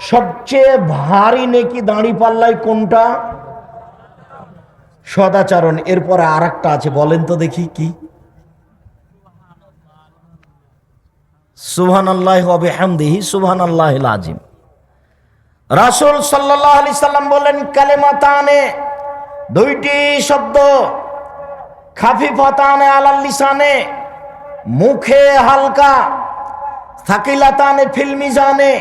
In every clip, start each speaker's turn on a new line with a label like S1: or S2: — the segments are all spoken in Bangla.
S1: সবচেয়ে ভারী নেকি দাঁড়িপাল্লায় কোনটা? সদাচরণ। এরপরে আর একটা আছে, বলেন তো দেখি কি? সুবহানাল্লাহি ওয়া বিহামদিহি সুবহানাল্লাহিল আযীম। রাসূল সাল্লাল্লাহু আলাইহি সাল্লাম বলেন, কালিমাতানে, দুইটি শব্দ, খাফিফাতানে আলাল লিসানে, মুখে হালকা, সাকিলাতানে ফিল মিজানে,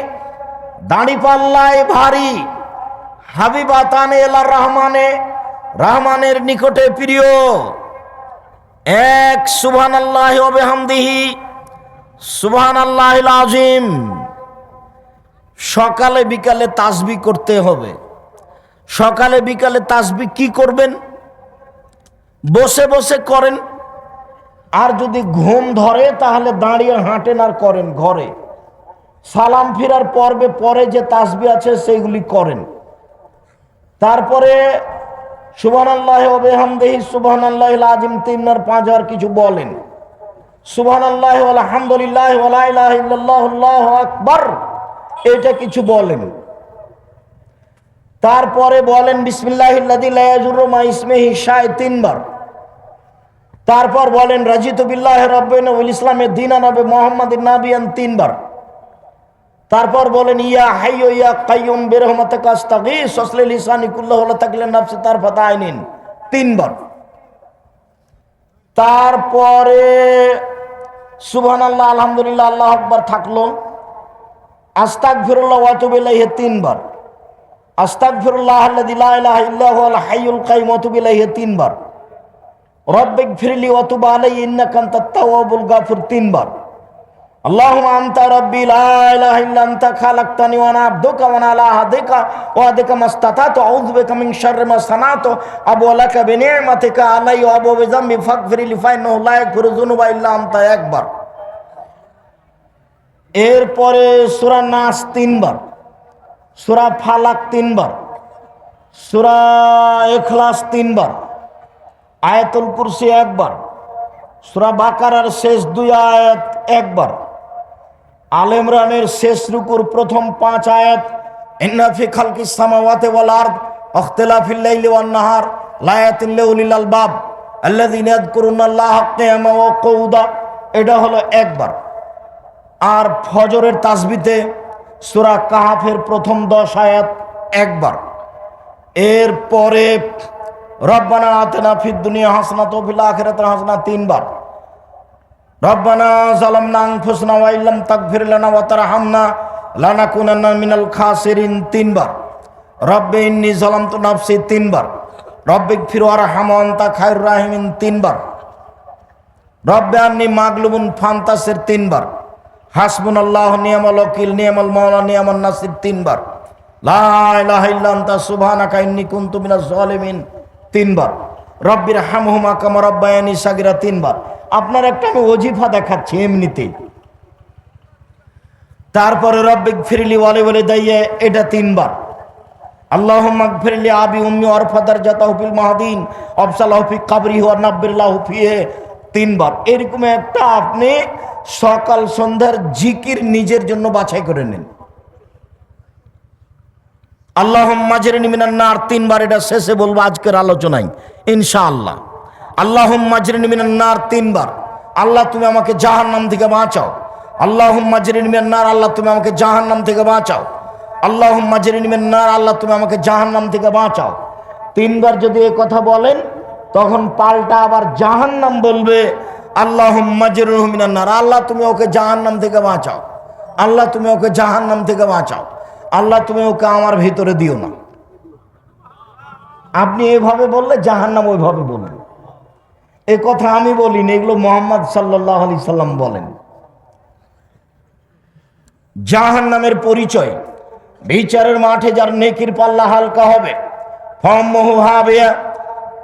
S1: দাঁড়িপাল্লায় ভারী, হাবিবাতানে ইলার রহমানে, রহমানের নিকটে প্রিয়। এক, সুবহানাল্লাহি ওয়া বিহামদিহি সুবহানাল্লাহিল আযীম। সকালে বিকালে তাসবিহ করতে হবে। সকালে বিকালে তাসবিহ কি করবেন? বসে বসে করেন, আর যদি ঘুম ধরে তাহলে দাঁড়িয়ে হাঁটেন আর করেন। ঘরে সালাম ফিরার পর্বে পরে যে তাসবিহ আছে সেইগুলি করেন। তারপরে সুবহানাল্লাহি ওয়া বিহামদিহি সুবহানাল্লাহিল আযীম 3 আর 5 আর কিছু বলেন। সুবহানাল্লাহি ওয়া আলহামদুলিল্লাহি ওয়া লা ইলাহা ইল্লাল্লাহু আল্লাহু আকবার, এটা কিছু বলেন। তারপরে বলেন বিসমিল্লাহিল্লাযী লা ইয়াযুররু মা ইসমিহি শাই 3 বার। তারপর বলেন রাজিতু বিল্লাহি রাব্বান ওয়াল ইসলামে দীনান ওয়া মুহাম্মাদিন নাবিয়ান 3 বার। তারপর বলেন ইয়া হাইয়ু ইয়া কাইয়ুম বিরহমাতিকা আস্তাগীস ওয়াসলি লিসানি কুল্লাহু লা তাকলিন নাফসি তারফাতা আইনিন 3 বার। তারপরে সুবহানাল্লাহ আলহামদুলিল্লাহ আল্লাহু আকবার থাকলো। আস্তাগফিরুল্লাহ ওয়া আতুবু ইলাইহি 3 বার। আস্তাগফিরুল্লাহাল্লাযী লা ইলাহা ইল্লা হুয়াল হাইয়ুল কাইয়্যুম ওয়া আতুবু ইলাইহি 3 বার। রব্বিগফিরলি ওয়া তুব আলাইহি ইন্নাকা আনতাত তাওয়াবুল গাফুর 3 বার। আল্লাহুম্মা আনতা রাব্বি লা ইলাহা ইল্লা আনতা খালাকতানি ওয়া আনা আবদুকা ওয়া আনা আলা আহদিকা ওয়া আদিকা মাসতাতাতু আউযু বিকা মিন শাররি মা সানাতু আবু লাকা বিনি'মাতিকা আলাইয়া ওয়া আবু বিযামবি ফাগফিরলি ফা ইন্নাহু লা ইয়াগফিরু যুনুবা ইল্লা আনতা 1 বার। এরপরে সূরা নাস 3 বার, সূরা ফালাক 3 বার, সূরা ইখলাস 3 বার, আয়াতুল কুরসি 1 বার, সূরা বাকারার শেষ 2 আয়াত 1 বার, আলে ইমরানের শেষ রুকুর প্রথম 5 আয়াত, ইন্না ফি খালকিস সামাওয়াতি ওয়াল আরদ ইখতিলাফিল লাইলি ওয়ান নাহার লায়াতিন লিউলিল আলবাব আল্লাযীনা ইয়াযকুরুনাল্লাহা কিয়ামান ওয়া কুউদা, এটা হলো 1 বার। আর ফজরের তাসবিতে সূরা কাহাফের প্রথম 10 আয়াত 1 বার। এরপরে রব্বানা আতিনা ফিদ দুনিয়া হাসানাতাও ওয়া ফিল আখিরাতি হাসানাতাও 3 বার। রব্বানা যালামনা আনফুসানা ওয়া ইল্লাম তাগফির লানা ওয়া তারহামনা লানাকুনান্না মিনাল খাসিরিন 3 বার। রব্বি ইন্নী যালামতু নাফসি 3 বার। রব্বিগফির ওয়ারহাম ওয়া আনতা খায়রুর রাহিমিন 3 বার। রব্বি আন্নী মাগলুবুন ফান্তাসির 3 বার। হাসবুনাল্লাহু নি'মাল ওয়াকিল নি'মাল মাওলা নি'মান নাসির 3 বার। লা ইলাহা ইল্লা আনতা সুবহানাকা ইন্নী কুনতু মিনাজ জালিমিন 3 বার। রব্বির হামহুমা কামা রাব্বায়ানি সাগীরা 3 বার। আপনার একটা আমি ওজিফা দেখাচ্ছি এমনিতেই। তারপরে রব্বিগফিরলি ওয়া লিওয়ালিদাইয়া, এটা 3 বার। আল্লাহুম্মা গফিরলি আবি উম্মি ওয়ারফা দারজাতাহু ফিল মাহদিন ওয়াবসালাহু ফি কবরিহি ওয়া নাব্বিরলাহু ফিহি 3 বার। এরকম একটা আপনি সকাল সন্ধ্যার জিকির নিজের জন্য বাছাই করে নেন। আল্লাহুম্মা আজরিনি মিনান নার 3 বার, এটা শেষে বলবো আজকের আলোচনায় ইনশাআল্লাহ। আল্লাহুম্মা আজরিনি মিনান নার 3 বার, আল্লাহ তুমি আমাকে জাহান্নাম থেকে বাঁচাও। আল্লাহুম্মা আজরিনি মিনান নার, আল্লাহ তুমি আমাকে জাহান্নাম থেকে বাঁচাও। আল্লাহুম্মা আজরিনি মিনান নার, আল্লাহ তুমি আমাকে জাহান্নাম থেকে বাঁচাও। 3 বার যদি এই কথা বলেন, তখন পাল্টা আবার জাহান্নাম বলবে আল্লাহুম্মা আজরিনি মিনান নার, আল্লাহ তুমি ওকে জাহান্নাম থেকে বাঁচাও। আল্লাহ তুমি ওকে জাহান্নাম থেকে বাঁচাও। আল্লাহ তুমি ওকে আমার ভিতরে দিও না। আপনি এভাবে বললে জাহান্নাম ওইভাবে বলবে। এই কথা আমি বলিনি, এগুলো মুহাম্মদ সাল্লাল্লাহু আলাইহি সাল্লাম বলেন। জাহান্নামের পরিচয়, বিচারের মাঠে যার নেকির পাল্লা হালকা হবে, ফাম্মুহু হাবিয়া,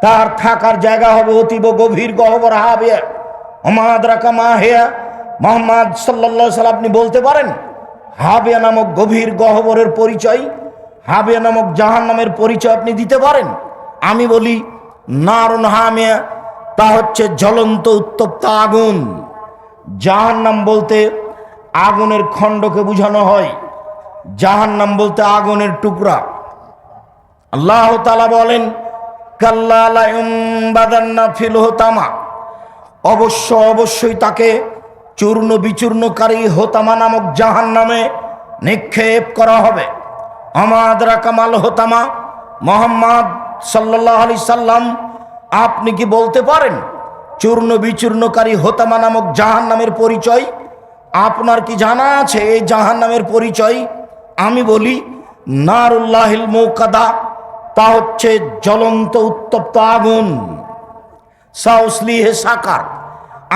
S1: তার থাকার জায়গা হবে অতীব গভীর গহ্বর হাবিয়া। ওমা আদরাকা মা হিয়া, মুহাম্মদ সাল্লাল্লাহু আলাইহি সাল্লাম আপনি বলতে পারেন হাবিয়া নামক গভীর গহ্বরের পরিচয়, হাবিয়া নামক জাহান্নামের পরিচয় আপনি দিতে পারেন? আমি বলি নারুন হামিয়া, তা হচ্ছে জ্বলন্ত উত্তপ্ত আগুন। জাহান্নাম বলতে আগুনের খণ্ডকে বোঝানো হয়। জাহান্নাম বলতে আগুনের টুকরা। আল্লাহ তাআলা বলেন, কাল্লা লা ইউনবাযান্না ফিল হুতামা, অবশ্যই তাকে চূর্ণ বিচূর্ণকারী হোতামা নামক জাহান্নামে নিক্ষেপ করা হবে। আমা আদরাকা মাল হোতামা, মুহাম্মদ সাল্লাল্লাহু আলাইহি সাল্লাম আপনি কি বলতে পারেন চূর্ণ বিচূর্ণকারী হোতামা নামক জাহান্নামের পরিচয়? আপনার কি জানা আছে এই জাহান্নামের পরিচয়? আমি বলি, নারুল্লাহিল মুকাদা, তা হচ্ছে জ্বলন্ত উত্তপ্ত আগুন। সাউসলিহে সাকার,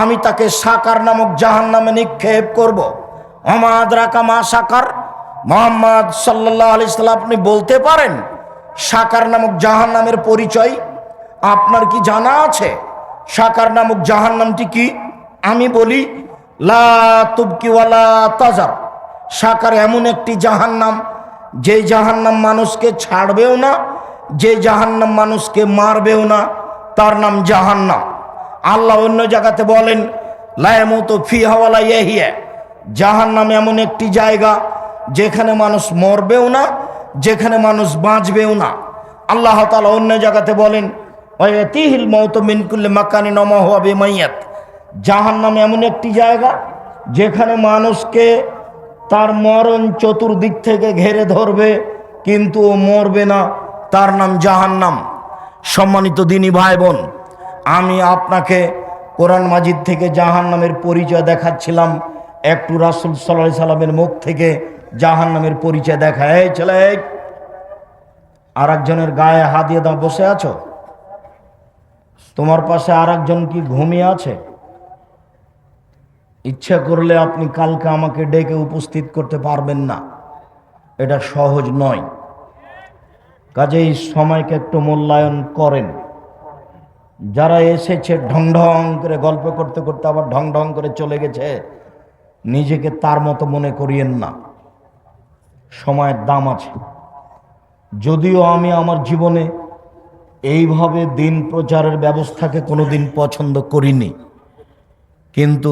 S1: আমি তাকে সাকার নামক জাহান্নামে নিক্ষেপ করব। আমা আদরাকা মা সাকার, মুহাম্মদ সাল্লাল্লাহু আলাইহি সাল্লাম আপনি বলতে পারেন সাকার নামক জাহান্নামের পরিচয়? আপনার কি জানা আছে সাকার নামক জাহান্নামটি কি? আমি বলি, লা তুবকি ওয়ালা তাজার, সাকার এমন একটি জাহান্নাম যে জাহান্নাম মানুষকে ছাড়বেও না, যে জাহান্নাম মানুষকে মারবেও না, তার নাম জাহান্নাম। আল্লাহ অন্য জায়গাতে বলেন, লা ইয়ামুতু ফিহা ওয়ালা ইয়াহইয়া, জাহান্নাম এমন একটি জায়গা যেখানে মানুষ মরবেও না, যেখানে মানুষ বাঁচবেও না। আল্লাহ তাআলা অন্য জায়গাতে বলেন, ওয়ায়াতিহিল মাউতু মিন কুল্লি মাকানিন ওয়া মা হুয়া বিমাইয়াত, জাহান্নাম এমন একটি জায়গা যেখানে মানুষকে তার মরণ চতুর্দিক থেকে ঘেরে ধরবে, কিন্তু ও মরবে না, তার নাম জাহান্নাম। সম্মানিত দিনী ভাই বোন, আমি আপনাকে কোরআন মাজিদ থেকে জাহান্নামের পরিচয় দেখাচ্ছিলাম, একটু রাসূল সাল্লাল্লাহু আলাইহি সাল্লামের মুখ থেকে জাহান্নামের পরিচয় দেখা। এই ছেলে, আর একজনের গায়ে হাত দিয়ে দাও, বসে আছো? তোমার পাশে আর একজন কি ঘুমিয়ে আছে? ইচ্ছা করলে আপনি কালকে আমাকে ডেকে উপস্থিত করতে পারবেন না, এটা সহজ নয়। কাজেই সময়কে একটু মূল্যায়ন করেন। যারা এসেছে ঢং ঢং করে গল্প করতে করতে আবার ঢং ঢং করে চলে গেছে, নিজেকে তার মতো মনে করিয়েন না, সময়ের দাম আছে। যদিও আমি আমার জীবনে এইভাবে দিন প্রচারের ব্যবস্থাকে কোনোদিন পছন্দ করিনি, কিন্তু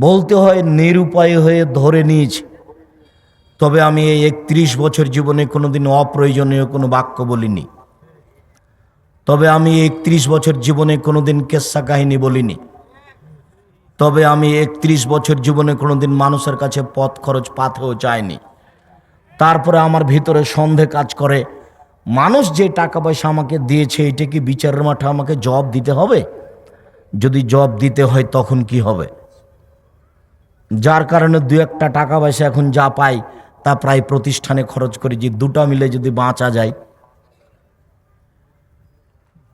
S1: বলতে হয় নিরুপায় হয়ে ধরে নিয়েছি। তবে আমি এই 31 বছর জীবনে কোনোদিন অপ্রয়োজনীয় কোনো বাক্য বলিনি। তবে আমি 31 বছর জীবনে কোনোদিন কেচ্ছা কাহিনী বলিনি। তবে আমি 31 বছর জীবনে কোনোদিন মানুষের কাছে পথ খরচ পাতেও চাইনি। তারপরে আমার ভিতরে সন্দেহ কাজ করে, মানুষ যে টাকা পয়সা আমাকে দিয়েছে এটা কি বিচারের মাঠে আমাকে জবাব দিতে হবে? যদি জবাব দিতে হয় তখন কি হবে? যার কারণে দু একটা টাকা পয়সা এখন যা পাই তা প্রায় প্রতিষ্ঠানে খরচ করি, যে দুটো মিলে যদি বাঁচা যায়।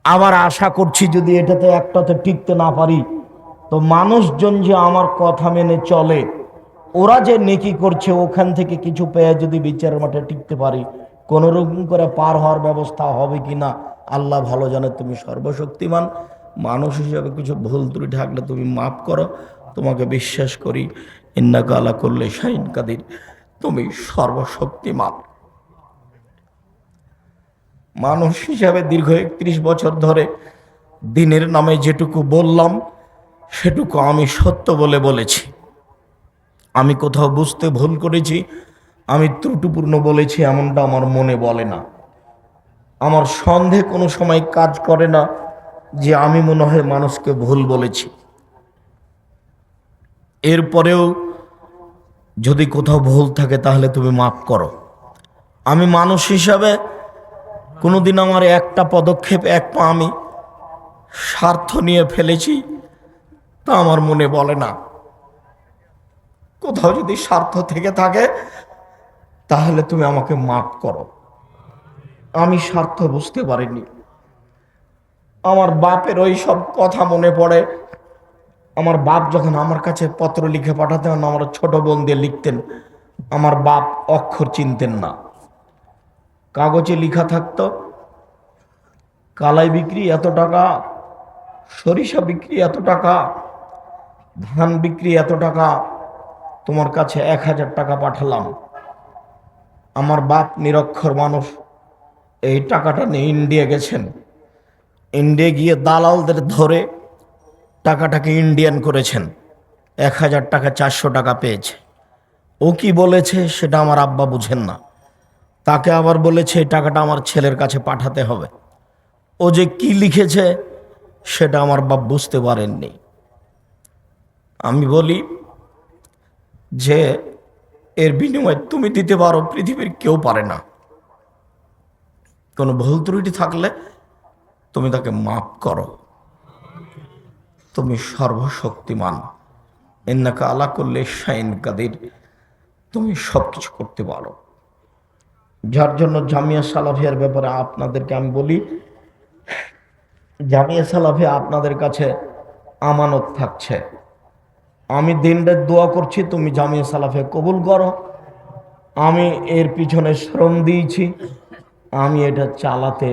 S1: আবার আশা করছি যদি এটাতে একটাতে টিকতে না পারি, তো মানুষজন যে আমার কথা মেনে চলে, ওরা যে নেকি করছে ওখান থেকে কিছু পেয়ে যদি বিচারের মাঠে টিকতে পারি, কোনো রকম করে পার হওয়ার ব্যবস্থা হবে কিনা আল্লাহ ভালো জানে। তুমি সর্বশক্তিমান, মানুষ হিসাবে কিছু ভুল ত্রুটি থাকলে তুমি মাফ করো। তোমাকে বিশ্বাস করি, ইন্নাকা আলা কুল্লি শাইইন কাদির, তুমি সর্বশক্তিমান। মানুষ হিসাবে দীর্ঘ 31 বছর ধরে দিনের নামে যেটুকু বললাম সেটুকু আমি সত্য বলে বলেছি। আমি কোথাও বুঝতে ভুল করেছি, আমি ত্রুটিপূর্ণ বলেছি এমনটা আমার মনে বলে না। আমার সন্দেহ কোনো সময় কাজ করে না যে আমি মনে হয় মানুষকে ভুল বলেছি। এরপরেও যদি কোথাও ভুল থাকে তাহলে তুমি মাফ করো। আমি মানুষ হিসাবে কোনোদিন আমার একটা পদক্ষেপ, এক পা আমি স্বার্থ নিয়ে ফেলেছি তা আমার মনে বলে না। কোথাও যদি স্বার্থ থেকে থাকে তাহলে তুমি আমাকে মাফ করো। আমি স্বার্থ বুঝতে পারিনি। আমার বাপের ওই সব কথা মনে পড়ে। আমার বাপ যখন আমার কাছে পত্র লিখে পাঠাতেন, আমার ছোট বোন দিয়ে লিখতেন, আমার বাপ অক্ষর চিনতেন না। কাগজে লেখা থাকতো, কালাই বিক্রি এত টাকা, সরিষা বিক্রি এত টাকা, ধান বিক্রি এত টাকা, তোমার কাছে 1000 টাকা পাঠালাম। আমার বাপ নিরক্ষর মানুষ, এই টাকাটা নিয়ে ইন্ডিয়া গেছেন। ইন্ডিয়া গিয়ে দালালদের ধরে টাকাটাকে ইন্ডিয়ান করেছেন। 1000 টাকা 400 টাকা পেয়েছে। ও কি বলেছে সেটা আমার আব্বা বুঝেন না। তাকে আবার বলেছে এই টাকাটা আমার ছেলের কাছে পাঠাতে হবে। ও যে কি লিখেছে সেটা আমার বাপ বুঝতে পারেননি। আমি বলি যে এর বিনিময়ে তুমি দিতে পারো, পৃথিবীর কেউ পারে না। কোনো ভুল ত্রুটি থাকলে তুমি তাকে মাফ করো। তুমি সর্বশক্তিমান, ইন্নাকা আলা কুল্লি শাইইন কাদির, তুমি সব কিছু করতে পারো। যার জন্য জামিয়া সালাফিয়ার ব্যাপারে আপনাদেরকে আমি বলি, জামিয়া সালাফিয়া আপনাদের কাছে আমানত থাকছে। আমি দিনরাত দোয়া করছি তুমি জামিয়া সালাফিয়া কবুল করো। আমি এর পিছনে শ্রম দিয়েছি, আমি এটা চালাতে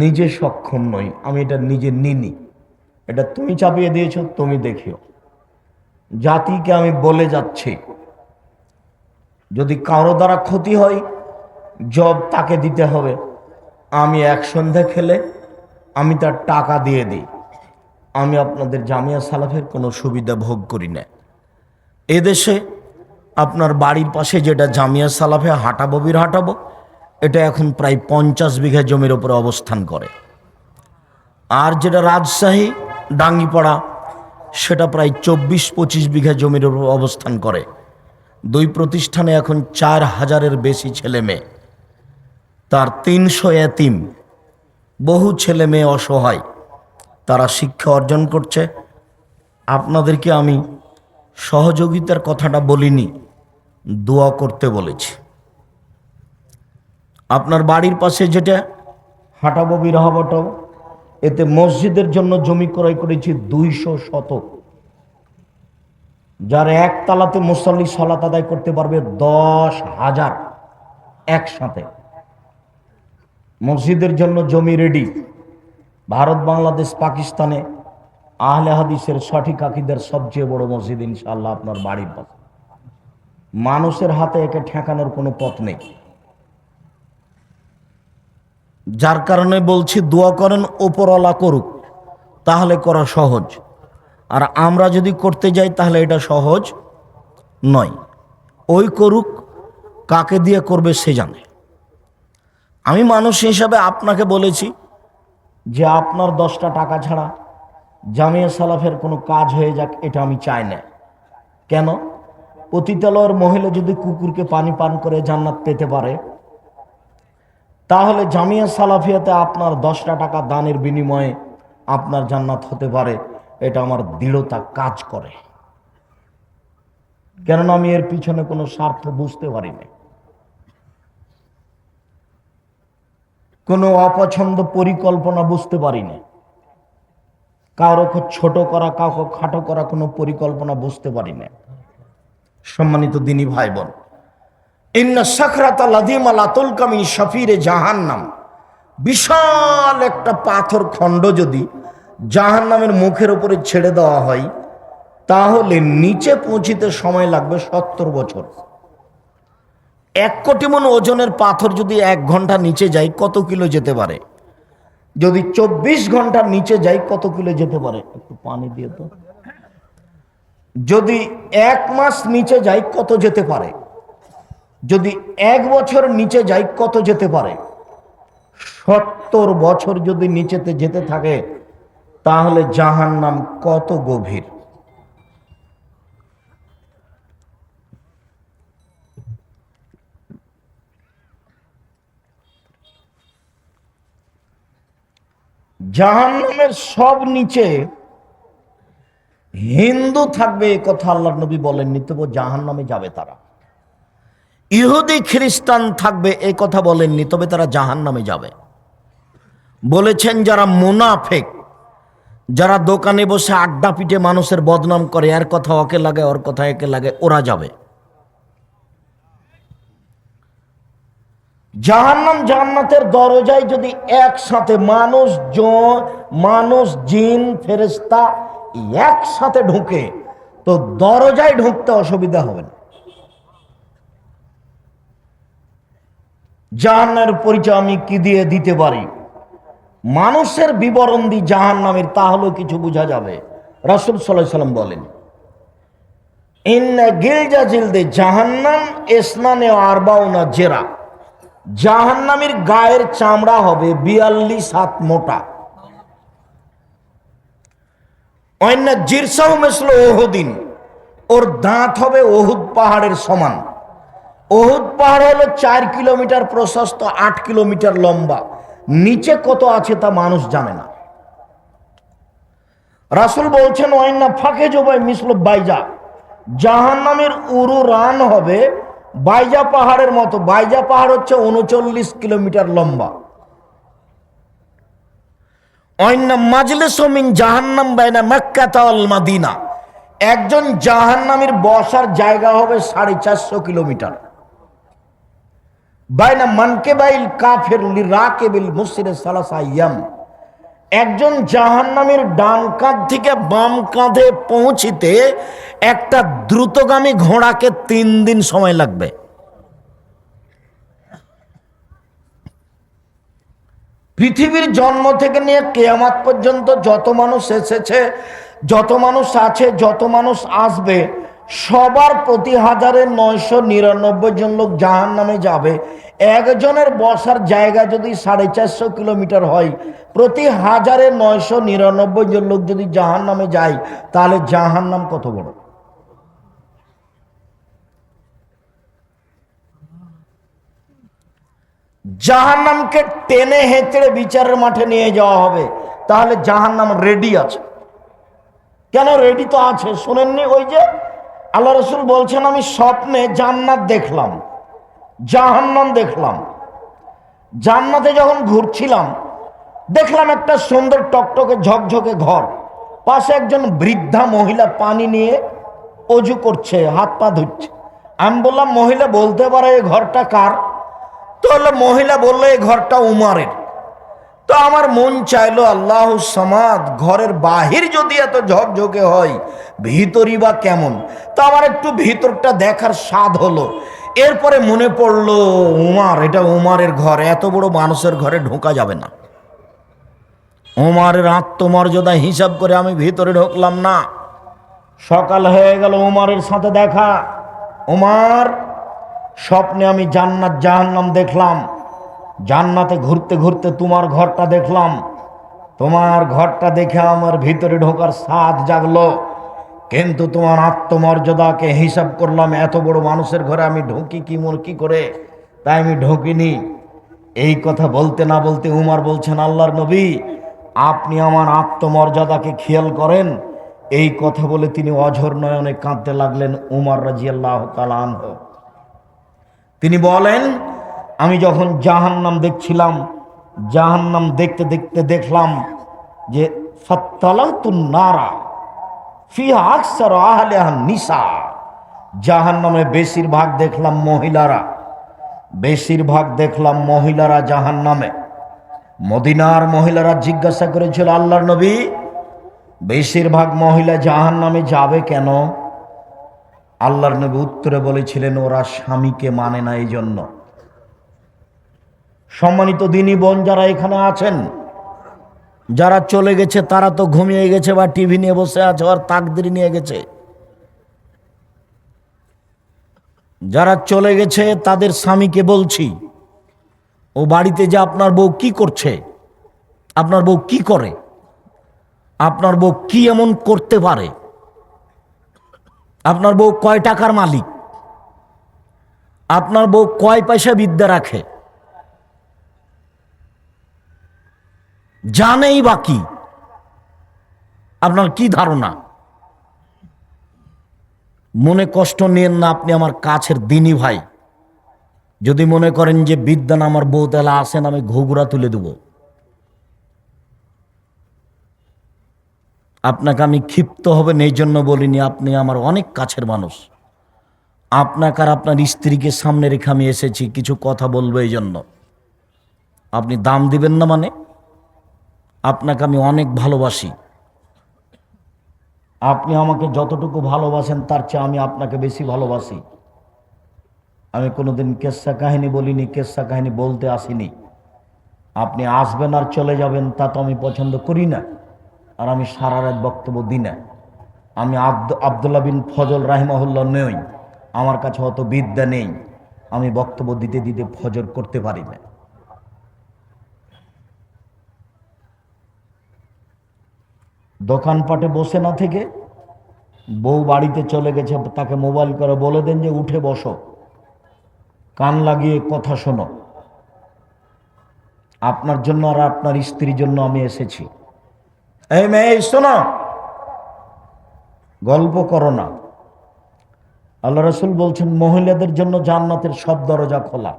S1: নিজে সক্ষম নই, আমি এটা নিজে নিনি। এটা তুমি চাপিয়ে দিয়েছো, তুমি দেখিও। জাতিকে আমি বলে যাচ্ছি, যদি কারো দ্বারা ক্ষতি হয় জব তাকে দিতে হবে। আমি এক সন্ধ্যা খেলে আমি তার টাকা দিয়ে দিই। আমি আপনাদের জামিয়া সালাফের কোনো সুবিধা ভোগ করি না। এদেশে আপনার বাড়ির পাশে যেটা জামিয়া সালাফে হাঁটাবো হাঁটাবো, এটা এখন প্রায় 50 বিঘা জমির উপরে অবস্থান করে। আর যেটা রাজশাহী ডাঙ্গিপাড়া, সেটা প্রায় 24-25 বিঘা জমির উপর অবস্থান করে। দুই প্রতিষ্ঠানে এখন 4000-এর বেশি ছেলে মেয়ে, তার 300 এতিম, বহু ছেলে মেয়ে অসহায়, তারা শিক্ষা অর্জন করছে। আপনাদেরকে আমি সহযোগিতার কথাটা বলিনি, দোয়া করতে বলেছি। আপনার বাড়ির পাশে যেটা হাঁটাবো বিরহাবটাও, এতে মসজিদের জন্য জমি ক্রয় করেছি 200 শতক। যার একতলাতে মুসল্লি সালাত আদায় করতে পারবে 10,000 একসাথে। মসজিদের জন্য জমি রেডি। ভারত, বাংলাদেশ, পাকিস্তানে আহলে হাদিসের সঠিক আকীদার সবচেয়ে বড় মসজিদ ইনশাআল্লাহ আপনার বাড়ির পাশে। মানুষের হাতে একে ঠেকানোর কোনো পথ নেই। যার কারণে বলছি দোয়া করেন ওপরওয়ালা করুক, তাহলে করা সহজ। আর আমরা যদি করতে যাই তাহলে এটা সহজ নয়। ওই করুক, কাকে দিয়ে করবে সে জানে। আমি মানুষ হিসাবে আপনাকে বলেছি যে আপনার 10টা টাকা ছাড়া জামিয়া সালাফের কোনো কাজ হয়ে যাক, এটা আমি চাই না। কেন? পতিতালয়ের মহিলা যদি কুকুরকে পানি পান করে জান্নাত পেতে পারে, তাহলে জামিয়া সালাফিয়াতে আপনার 10টা টাকা দানের বিনিময়ে আপনার জান্নাত হতে পারে। এটা আমার দৃঢ়তা কাজ করে, কেননা আমি এর পিছনে কোনো স্বার্থ বুঝতে পারি না। কোনো অপছন্দ পরিকল্পনা বুঝতে পারি না। কাউকে ছোট করা, কাউকে খাটো করা কোনো পরিকল্পনা বুঝতে পারি না। সম্মানিত দিনী ভাই বোন, ইন্না সাখরাতা লাযীমা লা তুলকা মিন শাফিরে জাহান্নাম, বিশাল একটা পাথর খণ্ড যদি জাহান্নামের মুখের উপরে ছেড়ে দেওয়া হয়, তাহলে নিচে পৌঁছিতে সময় লাগবে 70 বছর। 1 কোটি মণ ওজনের পাথর যদি 1 ঘন্টা নিচে যায় কত কিলো যেতে পারে? যদি 24 ঘন্টার নিচে যায় কত কিলো যেতে পারে? একটু পানি দিয়ে তো। যদি 1 মাস নিচে যায় কত যেতে পারে? যদি 1 বছর নিচে যায় কত যেতে পারে? 70 বছর যদি নিচেতে যেতে থাকে, তাহলে জাহান্নাম কত গভীর। জাহান্নামের সব নিচে হিন্দু থাকবে, এ কথা আল্লাহর নবী বলেননি, তবু জাহান্নামে যাবে তারা। ইহুদি খ্রিস্টান থাকবে, এ কথা বলেননি, তবে তারা জাহান্নামে যাবে। বলেছেন যারা মুনাফিক, যারা দোকানে বসে আড্ডা পিটে মানুষের বদনাম করে, এর কথা ওকে লাগে, ওর কথা একে লাগে, ওরা যাবে। জাহান্নাম জান্নাতের দরজায় যদি একসাথে মানুষ জিন ফেরেশতা একসাথে ঢুকে, তো দরজায় ঢুকতে অসুবিধা হবে না। জাহান্নামের পরিচয় আমি কি দিয়ে দিতে পারি? মানুষের বিবরণ দি জাহান্নামের, তাহলেও কিছু বোঝা যাবে। রাসূল সাল্লাল্লাহু আলাইহি সাল্লাম বলেন, ইন্না গিলজা জিলদে জাহান্নাম ইসনানে আরবাউনা জেরা, জাহান্নামীর গায়ের চামড়া হবে 42 হাত মোটা। অন্য জিরসাও মিসল ওহুদিন, ওর দাঁত হবে ওহুদ পাহাড়ের সমান। ওহুদ পাহাড় হলো 4 কিলোমিটার প্রশস্ত, 8 কিলোমিটার লম্বা। নিচে কত আছে তা মানুষ জানে না। রাসূল বলছেন ওয়াইন্না ফাঁকে জবাই মিসল বাইজা, জাহান্নামের উরু রান হবে বাইজা পাহাড়ের মতো। বাইজা পাহাড় হচ্ছে 39 কিলোমিটার লম্বা। অন্য মাজলিসু মিন জাহান্নাম বাইনা মক্কা ওয়াল মদিনা, একজন জাহান্নামীর বসার জায়গা হবে 450 কিলোমিটার। বাইনা মানকেবাইল কাফির লিরাকিবিল মুসরির সালাসা আইয়াম, একজন জাহান্নামীর ডান কাঁধ থেকে বাম কাঁধে পৌঁছিতে একটা দ্রুতগামী ঘোড়াকে 3 দিন সময় লাগবে। পৃথিবীর জন্ম থেকে নিয়ে কিয়ামত পর্যন্ত যত মানুষ এসেছে, যত মানুষ আছে, যত মানুষ আসবে, সবার প্রতি 1999 জন লোক জাহান্নামে যাবে। একজনের বসার জায়গা যদি 450 কিলোমিটার হয়, প্রতি 1999 জন লোক যদি জাহান্নামে যায়, তাহলে জাহান্নাম কত বড়। জাহান্নামকে টেনে হেঁচড়ে বিচারের মাঠে নিয়ে যাওয়া হবে, তাহলে জাহান্নাম রেডি আছে। কেন রেডি তো আছে, শুনেননি? ওই যে আল্লাহ রসুল বলছেন, আমি স্বপ্নে জান্নাত দেখলাম, জাহান্নাম দেখলাম। জান্নাতে যখন ঘুরছিলাম, দেখলাম একটা সুন্দর টকটকে ঝকঝকে ঘর, পাশে একজন বৃদ্ধা মহিলা পানি নিয়ে অজু করছে, হাত পা ধুচ্ছে। আমি বললাম, মহিলা বলতে পারে এই ঘরটা কার? তাহলে মহিলা বললো এই ঘরটা উমারের। তো আমার মন চাইলো, আল্লাহ সামাদ, ঘরের বাহির যদি এত ঝকঝকে হয়, ভিতরই বা কেমন? তো আমার একটু ভিতরটা দেখার স্বাদ হলো। এরপরে মনে পড়লো, উমার, এটা উমারের ঘর, এত বড় মানুষের ঘরে ঢোকা যাবে না। উমারের আত্মমর্যাদা হিসাব করে আমি ভিতরে ঢুকলাম না। সকাল হয়ে গেল, উমারের সাথে দেখা। উমার, স্বপ্নে আমি জান্নাত জাহান্নাম দেখলাম, জান্নাতে ঘুরতে ঘুরতে তোমার ঘরটা দেখলাম। তোমার ঘরটা দেখে আমার ভিতরে ঢোকার স্বাদ জাগলো, কিন্তু তোমার আত্মমর্যাদাকে হিসাব করলাম, এত বড় মানুষের ঘরে আমি ঢুকি কি করে, তাই আমি ঢুকিনি। এই কথা বলতে না বলতে উমার বলছেন, আল্লাহর নবী, আপনি আমার আত্মমর্যাদাকে খেয়াল করেন। এই কথা বলে তিনি অঝর নয়নে কাঁদতে লাগলেন, উমর রাদিয়াল্লাহু তাআলা আনহু। তিনি বলেন, আমি যখন জাহান্নাম দেখছিলাম, জাহান্নাম দেখতে দেখতে দেখলাম যে ফাত্তালাতুন নারা ফিহা আকসার আহলিহা নিসা, জাহান্নামে বেশিরভাগ দেখলাম মহিলারা, বেশিরভাগ দেখলাম মহিলারা জাহান্নামে। মদিনার মহিলারা জিজ্ঞাসা করেছিল, আল্লাহর নবী, বেশিরভাগ মহিলা জাহান্নামে যাবে কেন? আল্লাহর নবী উত্তরে বলেছিলেন, ওরা স্বামীকে মানে না, এই জন্য। সম্মানিত দিনী বোন যারা এখানে আছেন, যারা চলে গেছে তারা তো ঘুমিয়ে গেছে বা টিভি নিয়ে বসে আছে আর তাকদীর নিয়ে গেছে। যারা চলে গেছে তাদের স্বামীকে বলছি, ও বাড়িতে যে আপনার বউ কি করছে, আপনার বউ কি করে, আপনার বউ কি এমন করতে পারে, আপনার বউ কয় টাকার মালিক, আপনার বউ কয় পয়সা বিদ্যা রাখে, জানেই বাকি, আপনার কি ধারণা? মনে কষ্ট নিয়েন না, আপনি আমার কাছের দিনী ভাই। যদি মনে করেন যে বিদ্যান আমার বউ, তাহলে আসেন, আমি ঘুঘুরা তুলে দেব। আপনাকে আমি ক্ষিপ্ত হবেন এই জন্য বলিনি, আপনি আমার অনেক কাছের মানুষ। আপনাকে আর আপনার স্ত্রীকে সামনে রেখে আমি এসেছি, কিছু কথা বলবো এই জন্য। আপনি দাম দিবেন না মানে? আপনাকে আমি অনেক ভালোবাসি, আপনি আমাকে যতটুকু ভালোবাসেন তার চেয়ে আমি আপনাকে বেশি ভালোবাসি। আমি কোনোদিন কেচ্ছা কাহিনী বলিনি, কেচ্ছা কাহিনী বলতে আসিনি। আপনি আসবেন আর চলে যাবেন, তা তো আমি পছন্দ করি না, আর আমি সারা রাত বক্তব্য দিই না। আমি আব্দুল্লাহ বিন ফজল রাহিমাহুল্লাহ নই, আমার কাছে অত বিদ্যা নেই, আমি বক্তব্য দিতে দিতে ফজর করতে পারি না। দোকানপাটে বসে না থেকে বউ বাড়িতে চলে গেছে, তাকে মোবাইল করে বলে দেন যে উঠে বসো, কান লাগিয়ে কথা শোনো, আপনার জন্য আর আপনার স্ত্রীর জন্য আমি এসেছি। এই মেয়ে শোনো, গল্প করো না। আল্লাহ রাসূল বলছেন মহিলাদের জন্য জান্নাতের সব দরজা খোলা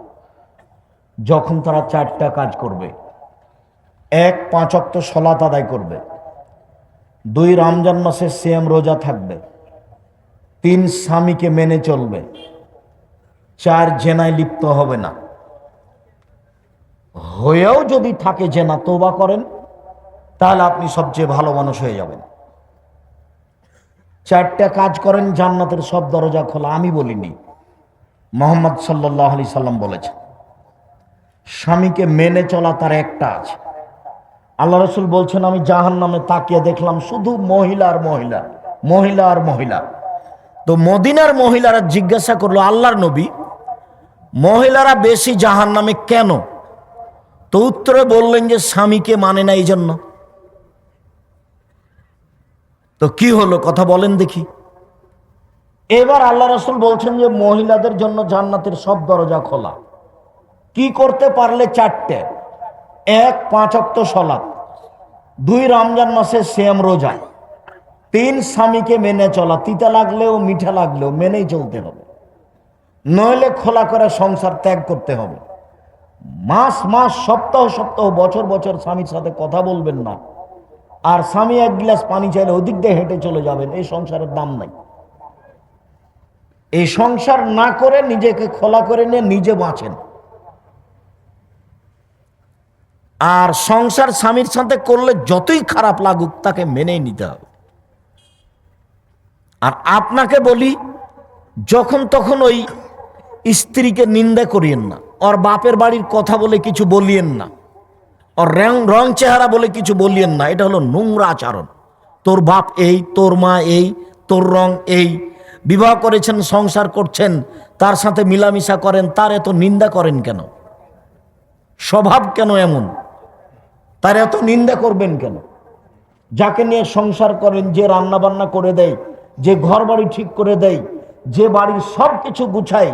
S1: যখন তারা 4টা কাজ করবে। 1, 5 ওয়াক্ত সালাত আদায় করবে। 2, রমজান মাসে সিয়াম রোজা থাকবে। 3, স্বামীকে মেনে চলবে। 4, জেনায় লিপ্ত হবে না। হয়েও যদি থাকে জেনা, তওবা করেন, তাহলে আপনি সবচেয়ে ভালো মানুষ হয়ে যাবেন। 4টা কাজ করেন, জান্নাতের সব দরজা খোলা। আমি বলিনি, মুহাম্মদ সাল্লাল্লাহু আলাইহি সাল্লাম বলেছেন। স্বামীকে মেনে চলা তার একটা আছে। আল্লাহ রাসূল বলছেন আমি জাহান্নামে তাকিয়ে দেখলাম শুধু মহিলা আর মহিলা, মহিলা আর মহিলা। তো মদিনার মহিলারা জিজ্ঞাসা করলো আল্লাহর নবী, মহিলারা বেশি জাহান্নামে কেন? তো উত্তরে বললেন যে স্বামীকে মানে না এই জন্য। তো কি হলো কথা বলেন দেখি। এবার আল্লাহ রাসূল বলছেন যে মহিলাদের জন্য জান্নাতের সব দরজা খোলা। কি করতে পারলে? 4টে। 1, 5 ওয়াক্ত সালাত। 2, রমজান মাসে সিয়াম রোজা। 3, স্বামীকে মেনে চলা, তিতা লাগলেও মিঠা লাগলেও মেনেই চলতে হবে, নইলে খোলা করে সংসার ত্যাগ করতে হবে। মাস মাস, সপ্তাহ সপ্তাহ, বছর বছর স্বামীর সাথে কথা বলবেন না, আর স্বামী 1 গ্লাস পানি চাইলে ওদিক দিয়ে হেঁটে চলে যাবেন। এই সংসারের দাম নাই। এই সংসার না করে নিজেকে খোলা করে নিয়ে নিজে বাঁচেন। আর সংসার স্বামীর সাথে করলে যতই খারাপ লাগুক তাকে মেনেই নিতে হবে। আর আপনাকে বলি, যখন তখন ওই স্ত্রীকে নিন্দা করিয়েন না, ওর বাপের বাড়ির কথা বলে কিছু বলিয়েন না, ওর রং চেহারা বলে কিছু বলিয়েন না। এটা হলো নোংরা আচরণ। তোর বাপ এই, তোর মা এই, তোর রং এই। বিবাহ করেছেন, সংসার করছেন, তার সাথে মিলামিশা করেন, তার এত নিন্দা করেন কেন? স্বভাব কেন এমন? তার এত নিন্দা করবেন কেন? যাকে নিয়ে সংসার করেন, যে রান্না বান্না করে দেয়, যে ঘর বাড়ি ঠিক করে দেয়, যে বাড়ির সব কিছু গুছায়,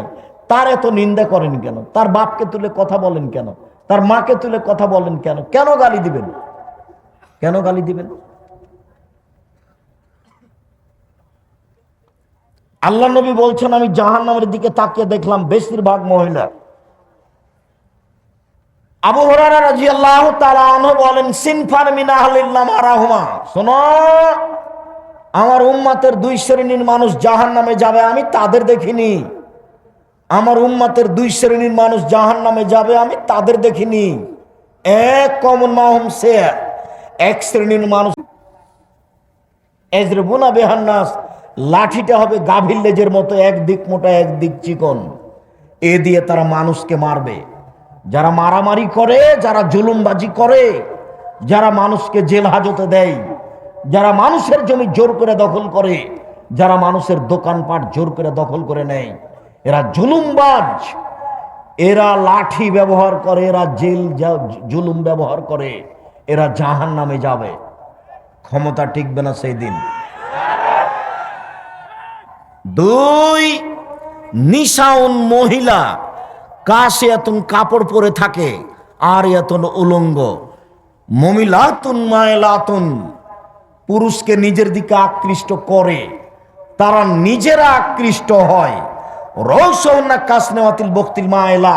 S1: তার এত নিন্দা করেন কেন? তার বাপকে তুলে কথা বলেন কেন? তার মাকে তুলে কথা বলেন কেন? কেন গালি দিবেন? কেন গালি দিবেন? আল্লাহ নবী বলছেন আমি জাহান্নামের দিকে তাকিয়ে দেখলাম বেশিরভাগ মহিলা। আবু হুরায়রা রাদিয়াল্লাহু তাআলা আনহু বলেন সিনফান মিন আহলিন নার মারাহুমা, শোনো, আমার উম্মতের 2 শ্রেণীর মানুষ জাহান্নামে যাবে, আমি তাদের দেখিনি। আমার উম্মতের 2 শ্রেণীর মানুষ জাহান্নামে যাবে, আমি তাদের দেখিনি। এক কমন মাহুম সে, এক শ্রেণীর মানুষ এজরবুনা বিহান্নাস, লাঠিটা হবে গাভীর লেজের মতো, একদিক মোটা একদিক চিকন। এ দিয়ে তারা মানুষকে মারবে। যারা মারামারি করে, যারা জুলুমবাজি করে, যারা মানুষকে জেল হাজতে দেয়, যারা মানুষের জমি জোর করে দখল করে, যারা মানুষের দোকানপাট জোর করে দখল করে নেয়, এরা জুলুমবাজ, এরা লাঠি ব্যবহার করে, এরা জেল জুলুম ব্যবহার করে, এরা জাহান্নামে যাবে। ক্ষমতা টিকবে না সেই দিন। 2, নিশাউন মহিলা, কাশিয়াতুন কাপড় পরে থাকে, আর ইয়াতুন উলঙ্গ, মমিলাতুন মায়লাতুন, পুরুষকে নিজের দিকে আকৃষ্ট করে, তারা নিজেরা আকৃষ্ট হয়। রৌসউন্না কাসনেওয়াতিল বক্তিল মায়লা,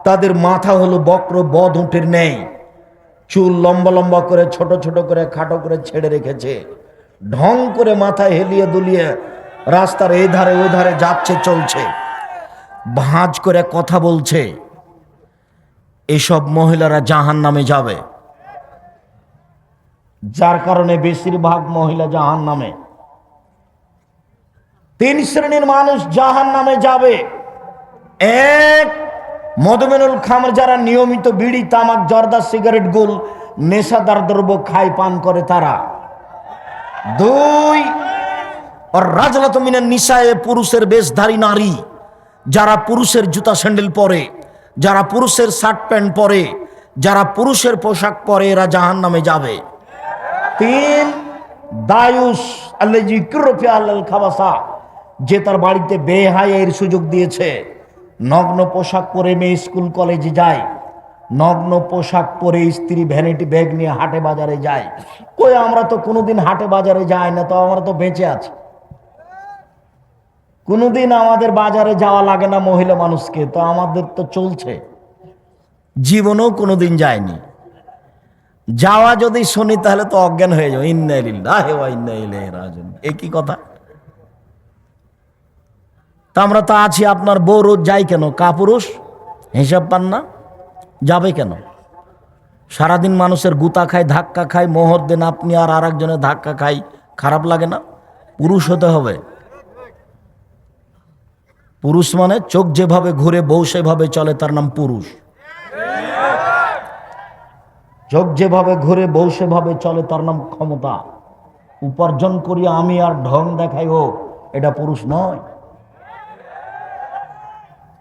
S1: তাদের মাথা হলো বক্র বদ উটের নেই, চুল লম্বা লম্বা করে, ছোট ছোট করে, খাটো করে ছেড়ে রেখেছে, ঢং করে মাথা হেলিয়ে দুলিয়ে রাস্তার এই ধারে ওই ধারে যাচ্ছে চলছে, ভাঁজ করে কথা বলছে। এসব মহিলারা জাহান্নামে যাবে। যার কারণে বেশিরভাগ মহিলা জাহান্নামে। 3 শ্রেণীর মানুষ জাহান্নামে যাবে। 1, মদমেনুল খামর, যারা নিয়মিত বিড়ি, তামাক, জর্দা, সিগারেট, গুল, নেশাদার দ্রব্য খায়, পান করে তারা। 2, আর রাজলাতু মিনান নিসায়ে, পুরুষের বেশধারী নারী, যারা পুরুষের জুতা স্যান্ডেল পরে, যারা পুরুষের শার্ট প্যান্ট পরে, যারা পুরুষের পোশাক পরে, এরা জাহান্নামে যাবে। 3 দায়ুস আল্লাযী ইকরফি আলাল খাবাসা, যে তার বাড়িতে বেহায়ার সুযোগ দিয়েছে। নগ্ন পোশাক পরে মেয়ে স্কুল কলেজে যায়, নগ্ন পোশাক পরে স্ত্রী ভ্যানিটি ব্যাগ নিয়ে হাটে বাজারে যায়। কই আমরা তো কোনোদিন হাটে বাজারে যাই না, তো আমরা তো বেঁচে আছি। কোনোদিন আমাদের বাজারে যাওয়া লাগে না মহিলা মানুষকে, তো আমাদের তো চলছে। জীবনেও কোনোদিন যায়নি। যাওয়া যদি শুনি তাহলে তো অজ্ঞান হয়ে যাও। ইন্না লিল্লাহি ওয়া ইন্না ইলাইহি রাজিউন, একই কথা। তা আমরা তো আছি, আপনার বউ রোজ যাই কেন? কাপুরুষ হিসাব পান না, যাবে কেন? সারাদিন মানুষের গুতা খায়, ধাক্কা খায়, মোহর দেন আপনি আর আরেকজনের ধাক্কা খাই, খারাপ লাগে না? পুরুষ হতে হবে। পুরুষ মানে চোখ যেভাবে ঘুরে বউ সেভাবে চলে, তার নাম পুরুষ। চোখ যেভাবে ঘুরে বউ সেভাবে চলে, তার নাম ক্ষমতা। উপার্জন করি আমি আর ঢং দেখাই হোক, এটা পুরুষ নয়।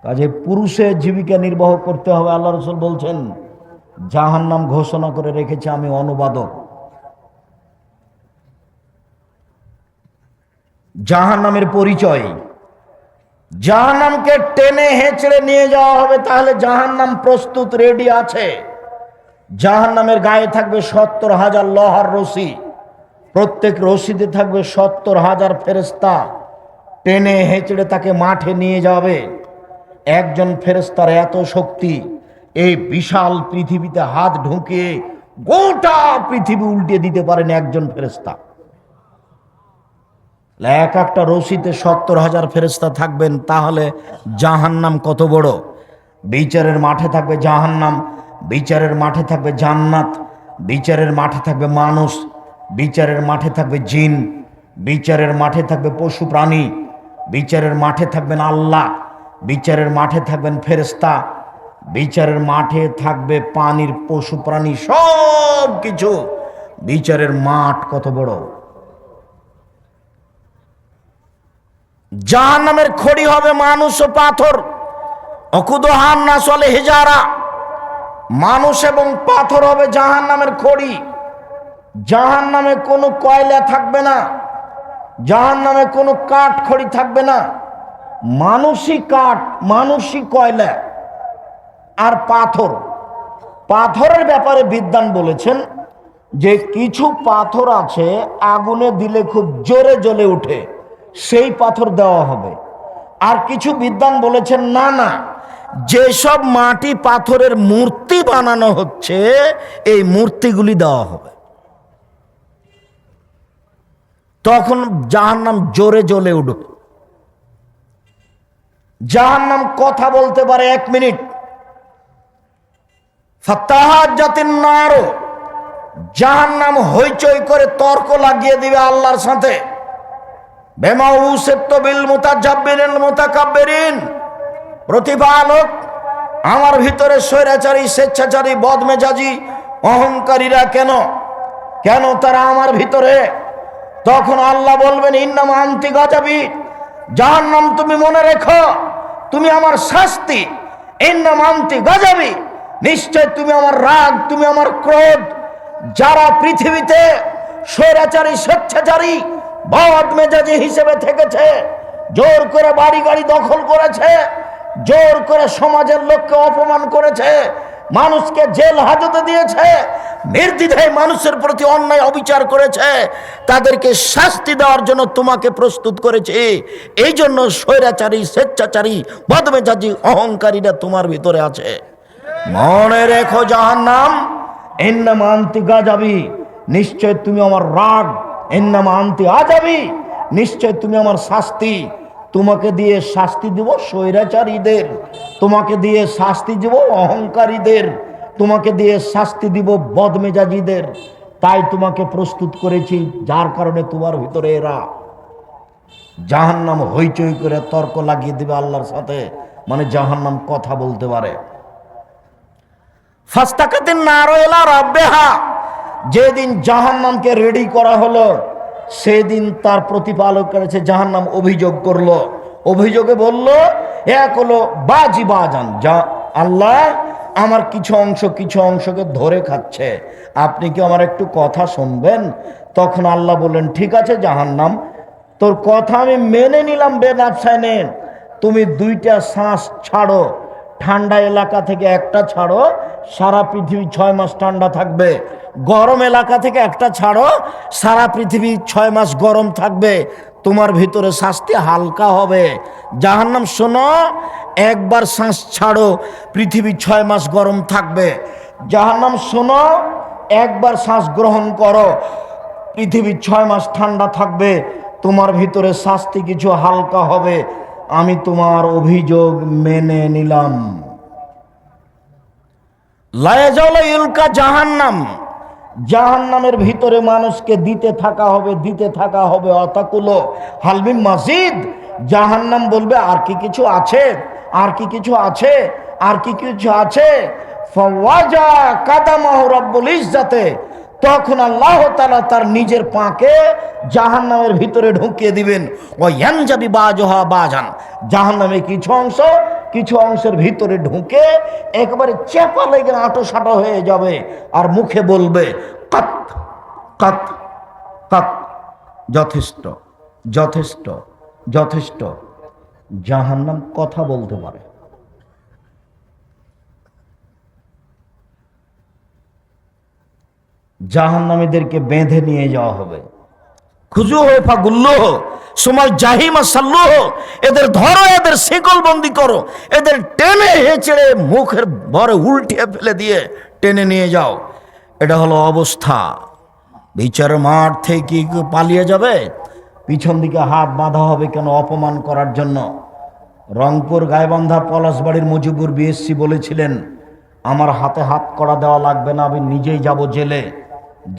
S1: কাজে পুরুষের জীবিকা নির্বাহ করতে হবে। আল্লাহ রাসূল বলছেন, জাহান্নাম ঘোষণা করে রেখেছে আমি অনুবাদক। জাহান্নামের পরিচয়, জাহান্নামকে টেনে হেঁচড়ে নিয়ে যাওয়া হবে, তাহলে জাহান্নাম প্রস্তুত, রেডি আছে। জাহান্নামের গায়ে থাকবে 70,000 লোহার রশি, প্রত্যেক রশিতে থাকবে 70,000 ফেরেশতা, টেনে হেঁচড়ে তাকে মাঠে নিয়ে যাবে। একজন ফেরেশতার এত শক্তি, এই বিশাল পৃথিবীতে হাত ঢুকিয়ে গোটা পৃথিবী উল্টে দিতে পারেন একজন ফেরেশতা। এক একটা রশিতে 70,000 ফেরেশতা থাকবেন, তাহলে জাহান্নাম কত বড়। বিচারের মাঠে থাকবে জাহান্নাম, বিচারের মাঠে থাকবে জান্নাত, বিচারের মাঠে থাকবে মানুষ, বিচারের মাঠে থাকবে জিন, বিচারের মাঠে থাকবে পশু প্রাণী, বিচারের মাঠে থাকবেন আল্লাহ, বিচারের মাঠে থাকবেন ফেরেশতা, বিচারের মাঠে থাকবে পানির পশু প্রাণী, সব কিছু। বিচারের মাঠ কত বড়। জাহান্নামের খড়ি হবে মানুষ ও পাথর। অকুদহান না চলে হেজারা, মানুষ এবং পাথর হবে জাহান্নামের খড়ি। জাহান্নামে কোনো কয়লা থাকবে না, জাহান্নামে কোনো কাঠ খড়ি থাকবে না। মানুষই কাঠ, মানুষই কয়লা আর পাথর। পাথরের ব্যাপারে বিদ্বান বলেছেন যে কিছু পাথর আছে আগুনে দিলে খুব জোরে জ্বলে ওঠে, সেই পাথর দেওয়া হবে। আর কিছু বিদ্বান বলেছেন না না, যেসব মাটি পাথরের মূর্তি বানানো হচ্ছে এই মূর্তিগুলি দেওয়া হবে, তখন জাহান্নাম জোরে জ্বলে উঠবে। জাহান্নাম কথা বলতে পারে 1 মিনিট। ফাতাহাজ্জাতিন নার, জাহান্নাম হইচই করে তর্ক লাগিয়ে দিবে আল্লাহর সাথে। বেমা উসিতু বিল মুতাজাব্বিরিল মুতাকাব্বিরিন, প্রতিপালক আমার ভিতরে স্বৈরাচারী, স্বেচ্ছাচারী, বদমেজাজি, অহংকারীরা কেন কেন তারা আমার ভিতরে? তখন আল্লাহ বলবেন, ইন্নামা আনতি গাজাবি, জাহান্নাম তুমি মনে রেখো তুমি আমার শাস্তি। ইন্নামা আনতি গাজাবি, নিশ্চয় তুমি আমার রাগ, তুমি আমার ক্রোধ। যারা পৃথিবীতে স্বৈরাচারী, স্বেচ্ছাচারী, বদমেজাজি হিসেবে থেকেছে, জোর করে বাড়ি গাড়ি দখল করেছে, জোর করে সমাজের লোককে অপমান করেছে, মানুষকে জেল হাজতে দিয়েছে, নির্দ্বিধায় মানুষের প্রতি অন্যায় অবিচার করেছে, তাদেরকে শাস্তি দেওয়ার জন্য তোমাকে প্রস্তুত করেছে। এই জন্য স্বৈরাচারী, স্বেচ্ছাচারী, বদমেজাজি, অহংকারীরা তোমার ভিতরে আছে। মনে রেখো জাহান্নাম, ইন্নামা আনতি গাজাবি, নিশ্চয় তুমি আমার রাগ। ইন্নামা আনতি আজাবি, নিশ্চয় তুমি আমার শাস্তি। তোমাকে দিয়ে শাস্তি দিব স্বৈরাচারীদের, তোমাকে দিয়ে শাস্তি দিব অহংকারীদের, তোমাকে দিয়ে শাস্তি দিব বদমেজাজিদের। তাই তোমাকে প্রস্তুত করেছি, যার কারণে তোমার ভিতরে এরা। জাহান্নাম হইচই করে তর্ক লাগিয়ে দিবে আল্লাহর সাথে, মানে জাহান্নাম কথা বলতে পারে। ফাস্তাকাতিন নারু ইলা রাব্বিহা, যেদিন জাহান্নামকে রেডি করা হলো, সেদিন তার প্রতিপালক করেছে জাহান্নাম অভিযোগ করলো, অভিযোগে বলল, এক হলো বাজি বাজান, যা আল্লাহ আমার কিছু অংশকে ধরে খাচ্ছে, আপনি কি আমার একটু কথা শুনবেন? তখন আল্লাহ বললেন, ঠিক আছে জাহান্নাম, তোর কথা আমি মেনে নিলাম বেনাফসায়, তুমি 2টা শ্বাস ছাড়ো, ঠান্ডা এলাকা থেকে একটা ছাড়ো, সারা পৃথিবী 6 মাস ঠান্ডা থাকবে। গরম এলাকা থেকে একটা ছাড়ো, সারা পৃথিবী 6 মাস গরম থাকবে, তোমার ভিতরে শাস্তি হালকা হবে। জাহান্নাম শোনো, একবার শ্বাস ছাড়ো, পৃথিবী 6 মাস গরম থাকবে। জাহান্নাম শোনো, একবার শ্বাস গ্রহণ করো, পৃথিবী 6 মাস ঠান্ডা থাকবে, তোমার ভিতরে শাস্তি কিছু হালকা হবে, আমি তোমার অভিযোগ মেনে নিলাম। লায়াজাউলাইলকা জাহান্নাম, জাহান্নামের ভিতরে মানুষকে দিতে থাকা হবে অতাকুলো হালমিম মাজিদ। জাহান্নাম বলবে, আর কি কিছু আছে, আর কি কিছু আছে, আর কি কিছু আছে। ফাওয়াজা কাদামাহু রাব্বুল ইজ্জাতে, তখন আল্লাহ তাআলা তার নিজের পাকে জাহান্নামের ভিতরে ঢুকিয়ে দিবেন। ও ইয়ানজাবি বাজহা বাজান, জাহান্নামে কিছু অংশের ভিতরে ঢুকে একেবারে চেপা লেগে আঁটো হয়ে যাবে, আর মুখে বলবে কাত কাত কাত, যথেষ্ট যথেষ্ট যথেষ্ট। জাহান্নাম কথা বলতে পারে। জাহান্নামীদেরকে বেঁধে নিয়ে যাওয়া হবে, খুজু হয়ে ফাগুল্লুহ সময় জাহিমা সাল্লুহ, এদের ধরো, এদের শিকল বন্দি করো, এদের টেনে হেঁচড়ে মুখের ভরে উল্টিয়ে ফেলে দিয়ে টেনে নিয়ে যাও। এটা হলো অবস্থা। বিচারের মাঠ থেকে কি কেউ পালিয়ে যাবে? পিছন দিকে হাত বাঁধা হবে কেন? অপমান করার জন্য। রংপুর গাইবান্ধা পলাশবাড়ির মুজিবুর বিএসসি বলেছিলেন, আমার হাতে হাত করা দেওয়া লাগবে না, আমি নিজেই যাব জেলে।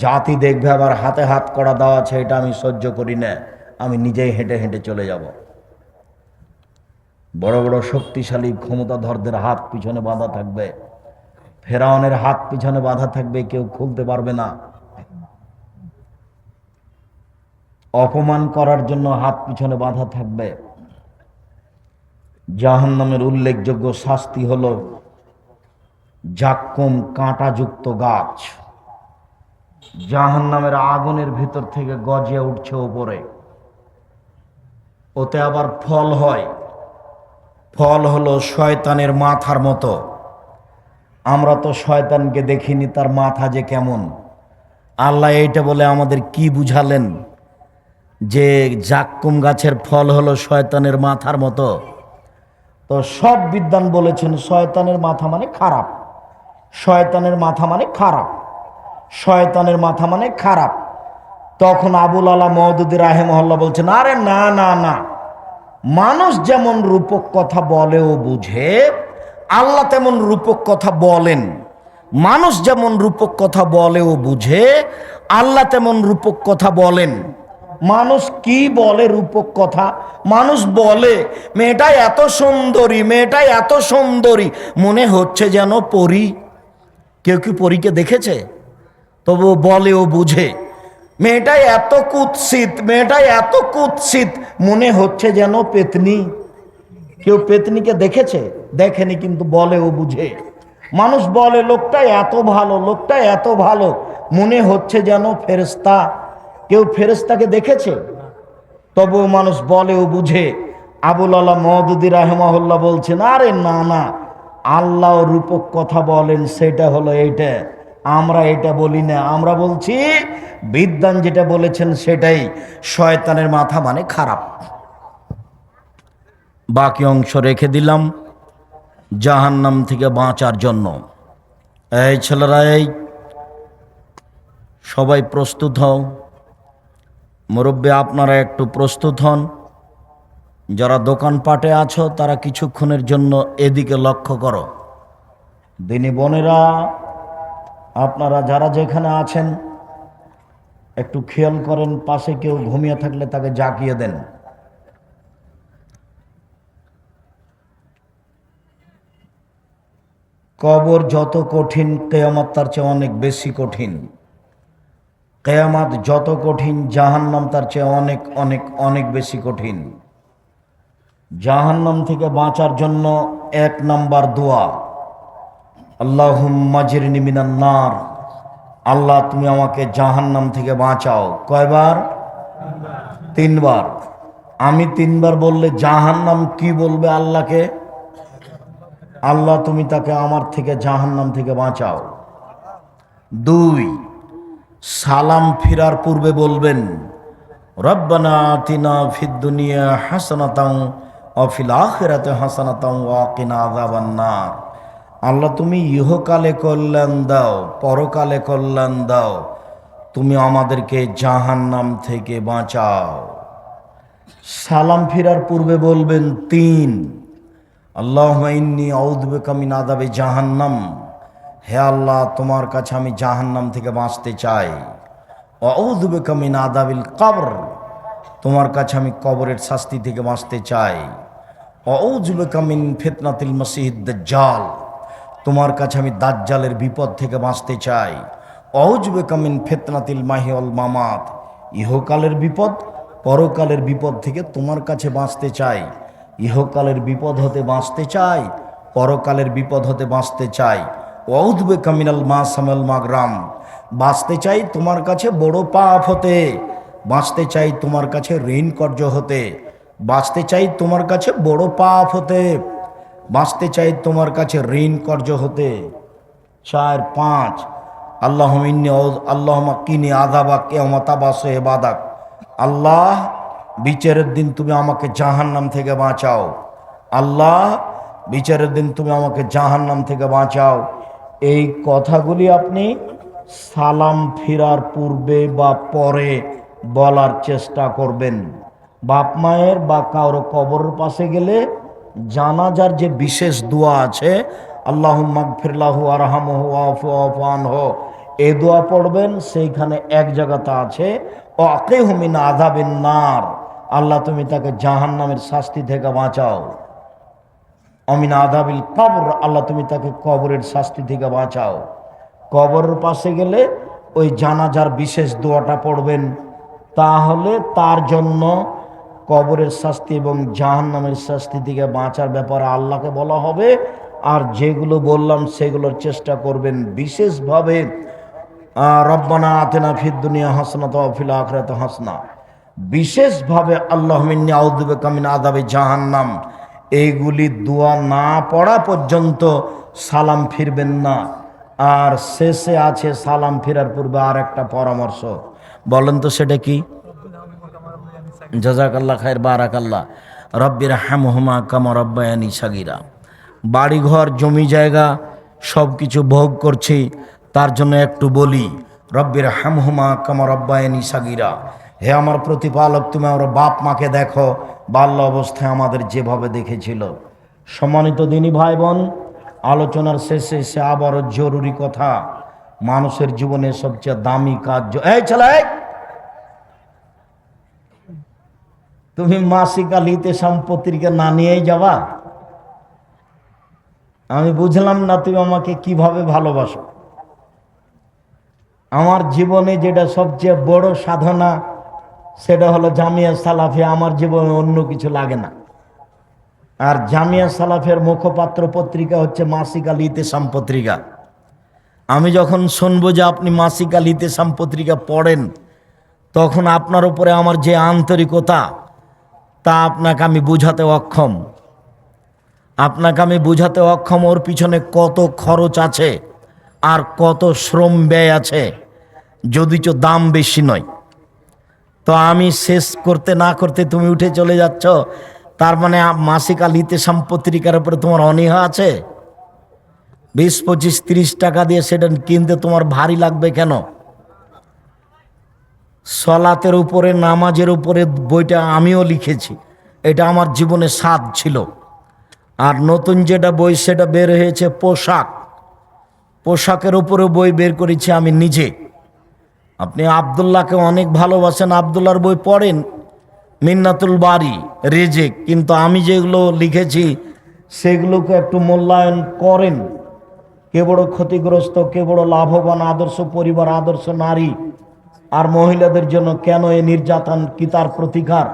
S1: জাতি দেখবে আবার হাতে হাত করা দেওয়া আছে, এটা আমি সহ্য করি না, আমি নিজেই হেঁটে হেঁটে চলে যাব। বড় বড় শক্তিশালী ক্ষমতাধরদের হাত পিছনে বাঁধা থাকবে, ফেরাউনের হাত পিছনে বাঁধা থাকবে, কেউ খুলতে পারবে না। অপমান করার জন্য হাত পিছনে বাঁধা থাকবে। জাহান্নামের উল্লেখযোগ্য শাস্তি হলো জাক্কুম, কাঁটাযুক্ত গাছ। জাহান্নামের আগুনের ভিতর থেকে গজিয়ে উঠছে উপরে, ওতে আবার ফল হয়। ফল হলো শয়তানের মাথার মতো। আমরা তো শয়তানকে দেখিনি, তার মাথা যে কেমন। আল্লাহ এইটা বলে আমাদের কি বুঝালেন যে জাক্কুম গাছের ফল হলো শয়তানের মাথার মতো? তো সব বিদ্বান বলেছেন শয়তানের মাথা মানে খারাপ, শয়তানের মাথা মানে খারাপ, শয়তানের মাথা মানে খারাপ। তখন আবুল আলা মওদুদি রাহিমাহুল্লাহ বলছেন, আরে না না না, মানুষ যেমন রূপক কথা বলে ও বুঝে, আল্লাহ তেমন রূপক কথা বলেন। মানুষ যেমন রূপক কথা বলে ও বুঝে, আল্লাহ তেমন রূপক কথা বলেন। মানুষ কি বলে রূপক কথা? মানুষ বলে, মেয়েটা এত সুন্দরী, মেয়েটা এত সুন্দরী, মনে হচ্ছে যেন পরী। কেউ কি পরীকে দেখেছে? তবু বলে ও বুঝে। মেয়েটা এত কুৎসিত, মেয়েটা এত কুৎসিত, মনে হচ্ছে যেন পেতনি। কেউ পেতনিকে দেখেছে? দেখেনি, কিন্তু বলে ও বুঝে। মানুষ বলে লোকটা এত ভালো, লোকটা এত ভালো, মনে হচ্ছে যেন ফেরেশতা। কেউ ফেরেশতাকে দেখেছে? তবুও মানুষ বলে ও বুঝে। আবুল আলা মওদুদি রাহিমাহুল্লাহ বলছেন, আরে না না, আল্লাহ রূপক কথা বলেন, সেটা হলো এইটা, আমরা এটা বলি না। আমরা বলছি বিদ্বান যেটা বলেছেন সেটাই, শয়তানের মাথা মানে খারাপ। বাকি অংশ রেখে দিলাম জাহান্নাম থেকে বাঁচার জন্য। এই ছেলেরা, এই সবাই প্রস্তুত হও। মুরব্বী আপনারা একটু প্রস্তুত হন। যারা দোকানপাটে আছো তারা কিছুক্ষণের জন্য এদিকে লক্ষ্য করো। দিনী বোনেরা, আপনারা যারা যেখানে আছেন একটু খেয়াল করেন, পাশে কেউ ঘুমিয়ে থাকলে তাকে জাগিয়ে দেন। কবর যত কঠিন, কিয়ামত তার চেয়ে অনেক বেশি কঠিন। কিয়ামত যত কঠিন, জাহান্নাম তার চেয়ে অনেক অনেক অনেক বেশি কঠিন। জাহান্নাম থেকে বাঁচার জন্য 1 নাম্বার দোয়া, আল্লাহুম্মা জিরনি মিনান নার। আল্লাহ তুমি আমাকে জাহান্নাম থেকে বাঁচাও। কয়বার? 3 বার। আমি 3 বার বললে জাহান্নাম কি বলবে আল্লাহকে? আল্লাহ তুমি তাকে আমার থেকে জাহান্নাম থেকে বাঁচাও। 2, সালাম ফিরার পূর্বে বলবেন, রব্বানা আতিনা ফিদ দুনিয়া হাসানাতাও ওয়া ফিল আখিরাতি হাসানাতাও ওয়া কিনা আযাবান নার। আল্লাহ তুমি ইহকালে কল্যাণ দাও, পরকালে কল্যাণ দাও, তুমি আমাদেরকে জাহান্নাম থেকে বাঁচাও। সালাম ফিরার পূর্বে বলবেন 3, আল্লাহুম্মা ইন্নী আউযু বিকা মিন আযাবি জাহান্নাম। হে আল্লাহ তোমার কাছে আমি জাহান্নাম থেকে বাঁচতে চাই। ওয়া আউযু বিকা মিন আযাবিল কবর, তোমার কাছে আমি কবরের শাস্তি থেকে বাঁচতে চাই। ওয়া আউযু বিকা মিন ফিতনাতিল মাসিহিদ দাজ্জাল, তোমার কাছে আমি দাজ্জালের বিপদ থেকে বাঁচতে চাই। ওয়া আউযু বিকা মিন ফিতনাতিল মাহিয়া ওয়াল মামাত, ইহকালের বিপদ পরকালের বিপদ থেকে তোমার কাছে বাঁচতে চাই। ইহকালের বিপদ হতে বাঁচতে চাই, পরকালের বিপদ হতে বাঁচতে চাই। ওয়া আউযু বিকা মিনাল মাসামিল মাগরাম, বাঁচতে চাই তোমার কাছে বড় পাপ হতে, বাঁচতে চাই তোমার কাছে ঋণ কর্য হতে, বাঁচতে চাই তোমার কাছে বড় পাপ হতে, বাঁচতে চাই তোমার কাছে ঋণ কর্য হতে। 4, 5, আল্লাহুম্মা কিনি আযাবা কিয়ামাতা বাসু ইবাদাক। আল্লাহ বিচারের দিন তুমি আমাকে জাহান্নাম থেকে বাঁচাও। আল্লাহ বিচারের দিন তুমি আমাকে জাহান্নাম থেকে বাঁচাও। এই কথাগুলি আপনি সালাম ফিরার পূর্বে বা পরে বলার চেষ্টা করবেন। বাপ মায়ের বা কারো কবরের পাশে গেলে জানাজার যে বিশেষ দোয়া আছে, আল্লাহুম্মা গফির লাহু ওয়ারহামহু ওয়াফু আনহু, এই দোয়া পড়বেন। সেইখানে এক জায়গাতে আছে ওয়াকিহু মিন আযাবিন নার, আল্লাহ তুমি তাকে জাহান্নামের শাস্তি থেকে বাঁচাও। অমিন আযাবিল কবর, আল্লাহ তুমি তাকে কবরের শাস্তি থেকে বাঁচাও। কবরের পাশে গেলে ওই জানাজার বিশেষ দোয়াটা পড়বেন, তাহলে তার জন্য কবরের শাস্তি এবং জাহান্নামের শাস্তি থেকে বাঁচার ব্যাপারে আল্লাহকে বলা হবে। আর যেগুলো বললাম সেগুলোর চেষ্টা করবেন বিশেষভাবে, রব্বানা আতিনা ফিদ দুনিয়া হাসানাতাও ওয়া ফিল আখিরাতি হাসানা, বিশেষভাবে আল্লাহুম্মা ইন্নী আউযু বিকা মিন আযাবি জাহান্নাম, এইগুলি দোয়া না পড়া পর্যন্ত সালাম ফিরবেন না। আর শেষে আছে সালাম ফিরার পূর্বে আর একটা পরামর্শ, বলেন তো সেটা কি? জাযাকাল্লাহ খায়ের, বারাকাল্লাহ। রব্বির হামহুমা কামা রাব্বায়ানি সাগীরা। বাড়িঘর জমি জায়গা সব কিছু ভোগ করছি, তার জন্য একটু বলি, রব্বির হামহুমা কামা রাব্বায়ানি সাগীরা। হে আমার প্রতিপালক, তুমি আমার বাপ মাকে দেখো বাল্য অবস্থায় আমাদের যেভাবে দেখেছিল। সম্মানিত দিনী ভাই বোন, আলোচনার শেষে এসে আবারও জরুরি কথা, মানুষের জীবনে সবচেয়ে দামি কাজ, এই ছেলে তুমি মাসিক আলিতে সম্পত্তিকে না নিয়েই যাবা? আমি বুঝলাম না তুমি আমাকে কিভাবে ভালোবাসো। আমার জীবনে যেটা সবচেয়ে বড় সাধনা সেটা হলো জামিয়া সালাফিয়া, আমার জীবনে অন্য কিছু লাগে না। আর জামিয়া সালাফের মুখপাত্র পত্রিকা হচ্ছে মাসিক আল ইতেসাম পত্রিকা। আমি যখন শুনবো যে আপনি মাসিক আল ইতেসাম পত্রিকা পড়েন, তখন আপনার উপরে আমার যে আন্তরিকতা তা আপনাকে আমি বুঝাতে অক্ষম। আপনাকে আমি বুঝাতে অক্ষম ওর পিছনে কত খরচ আছে আর কত শ্রম ব্যয় আছে, যদিচ দাম বেশি নয়। তো আমি শেষ করতে না করতে তুমি উঠে চলে যাচ্ছ, তার মানে মাসিক আল ইতেসাম পত্রিকার উপরে তোমার অনীহা আছে? 20, 25, 30 টাকা দিয়ে সেটা কিনতে তোমার ভারী লাগবে কেন? সলাতের উপরে, নামাজের উপরে বইটা আমিও লিখেছি, এটা আমার জীবনে স্বাদ ছিল। আর নতুন যেটা বই সেটা বের হয়েছে পোশাকের উপরে বই বের করেছি আমি নিজে। আপনি আব্দুল্লাহকে অনেক ভালোবাসেন, আব্দুল্লাহর বই পড়েন, মিন্নাতুল বারি, রেজেক, কিন্তু আমি যেগুলো লিখেছি সেগুলোকে একটু মূল্যায়ন করেন। কে বড় ক্ষতিগ্রস্ত, কে বড় লাভবান, আদর্শ পরিবার, আদর্শ নারী, আর মহিলাদের জন্য কেন এই নির্যাতন, কি তার প্রতিকার,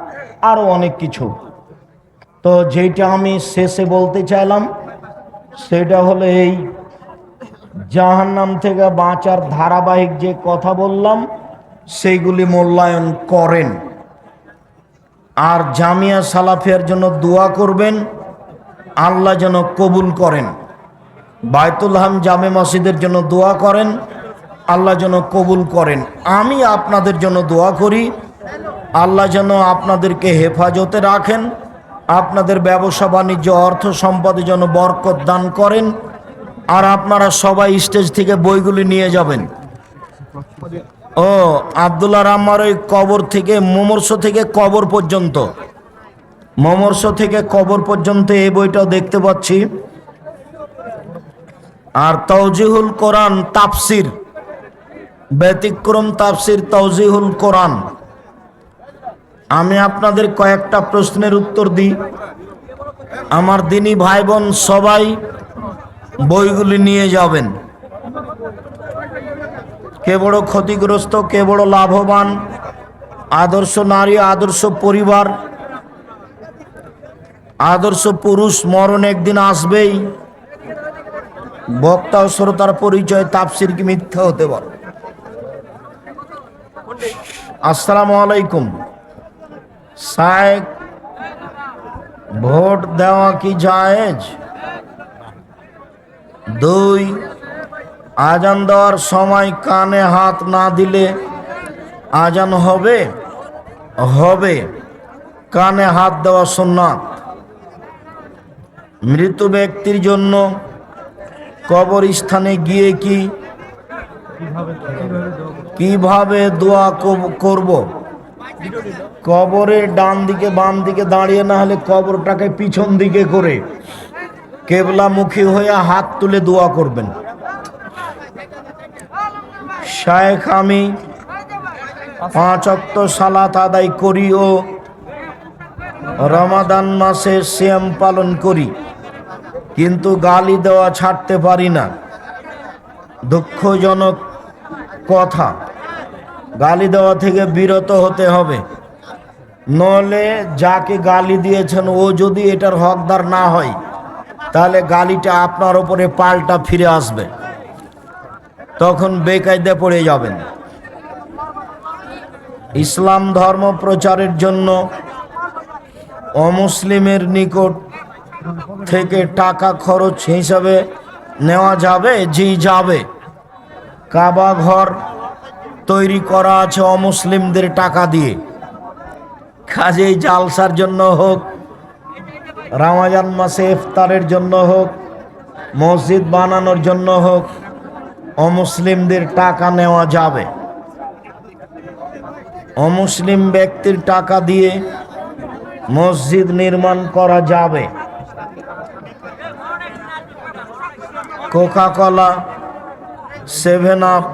S1: আরও অনেক কিছু। তো যেটা আমি শেষে বলতে চাইলাম সেটা হলো এই জাহান্নাম থেকে বাঁচার ধারাবাহিক যে কথা বললাম সেইগুলি মূল্যায়ন করেন। আর জামিয়া সালাফিয়ার জন্য দোয়া করবেন, আল্লাহ যেন কবুল করেন। বায়তুল হাম জামে মসজিদের জন্য দোয়া করেন, আল্লাহ যেন কবুল করেন। আমি আপনাদের জন্য দোয়া করি, আল্লাহ যেন আপনাদেরকে হেফাজতে রাখেন, আপনাদের ব্যবসা বাণিজ্য অর্থ সম্পদে যেন বরকত দান করেন। আর আপনারা সবাই স্টেজ থেকে বইগুলি নিয়ে যাবেন। ও আব্দুল্লাহ রাম্মার ওই কবর থেকে মোমর্ষ থেকে কবর পর্যন্ত, মোমর্ষ থেকে কবর পর্যন্ত এই বইটাও দেখতে পাচ্ছি। আর তাওজিহুল কোরআন তাফসির, ব্যতিক্রম তাফসির তাওজিহুল কোরআন। আমি আপনাদের কয়েকটা প্রশ্নের উত্তর দিই। আমার দিনী ভাই বোন সবাই বইগুলি নিয়ে যাবেন। কে বড় ক্ষতিগ্রস্ত, কে বড় লাভবান, আদর্শ নারী, আদর্শ পরিবার, আদর্শ পুরুষ, মরণ একদিন আসবেই। বক্তা ও শ্রোতার পরিচয়, তাফসির কি মিথ্যা হতে পারে? আসসালামু আলাইকুম। শায়েখ, ভোট দেওয়া কি জায়েজ? 2, আজান দেওয়ার সময় কানে হাত না দিলে আজান হবে? হবে। কানে হাত দেওয়া সুন্নাত। মৃত ব্যক্তির জন্য কবরস্থানে গিয়ে কিভাবে দোয়া করব? কবরের ডান দিকে বাম দিকে দাঁড়িয়ে না হলে কবরটাকে পিছন দিকে করে কেবলামুখী হয়ে হাত তুলে দোয়া করবেন। শায়েখ, আমি 5 ওয়াক্ত সালাত আদায় করি ও রমাদান মাসে সিয়াম পালন করি, কিন্তু গালি দেওয়া ছাড়তে পারি না। দুঃখজনক কথা, গালি দেওয়া থেকে বিরত হতে হবে, নলে যাকে গালি দিয়েছেন ও যদি এটার হকদার না হয় তাহলে গালিটা আপনার উপরে পাল্টা ফিরে আসবে, তখন বেকায়দা পড়ে যাবেন। ইসলাম ধর্ম প্রচারের জন্য অমুসলিমের নিকট থেকে টাকা খরচ হিসাবে নেওয়া যাবে? জি যাবে। কাবা ঘর তৈরি করা আছে অমুসলিমদের টাকা দিয়ে। কাজেই জালসার জন্য হোক, রমজান মাসে ইফতারের জন্য হোক, মসজিদ বানানোর জন্য হোক, অমুসলিমদের টাকা নেওয়া যাবে। অমুসলিম ব্যক্তির টাকা দিয়ে মসজিদ নির্মাণ করা যাবে। কোকা-কোলা, 7 আপ,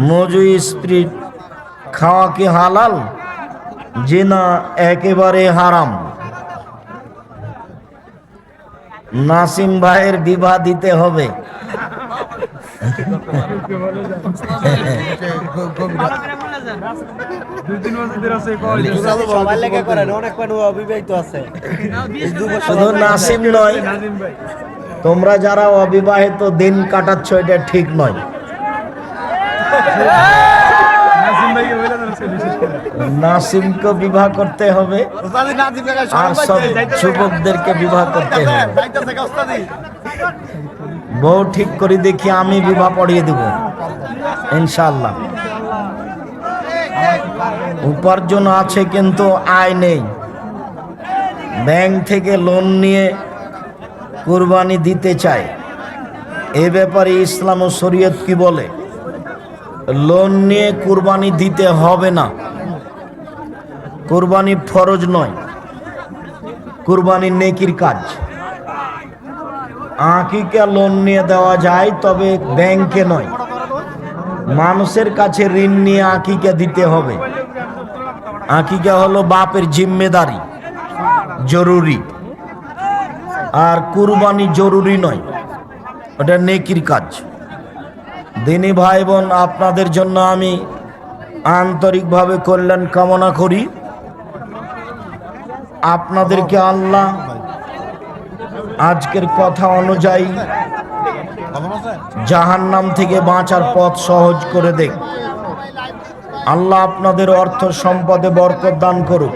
S1: মজু স্প্রিট খাওয়া কি হালাল? জি না, একেবারে হারাম। নাসিম ভাইয়ের বিবাহ দিতে হবে। শুধু নাসিম নয়, তোমরা যারা অবিবাহিত দিন কাটাচ্ছ এটা ঠিক নয়। নাসিমকে বিবাহ করতে হবে আর সব যুবকদেরকে বিবাহ করতে হবে। বউ ঠিক করে দেখি, আমি বিবাহ পড়িয়ে দেব ইনশাআল্লাহ। উপার্জন আছে কিন্তু আয় নেই। ব্যাংক থেকে লোন নিয়ে কুরবানি দিতে চায়, এ ব্যাপারে ইসলাম ও শরীয়ত কি বলে? লোন নিয়ে কুরবানি দিতে হবে না। কুরবানি ফরজ নয়, কুরবানি নেকির কাজ। আকিকা লোন নিয়ে দেওয়া যায়, তবে ব্যাংকে নয়, মানুষের কাছে ঋণ নিয়ে আকিকা দিতে হবে। আকিকা হলো বাপের জিম্মেদারি, জরুরি। আর কুরবানি জরুরি নয়, ওটা নেকির কাজ। দিনী ভাই বোন, আপনাদের জন্য আমি আন্তরিকভাবে কল্যাণ কামনা করি। আপনাদেরকে আল্লাহ আজকের কথা অনুযায়ী জাহান্নাম থেকে বাঁচার পথ সহজ করে দেখ। আল্লাহ আপনাদের অর্থ সম্পদে বরকত দান করুক।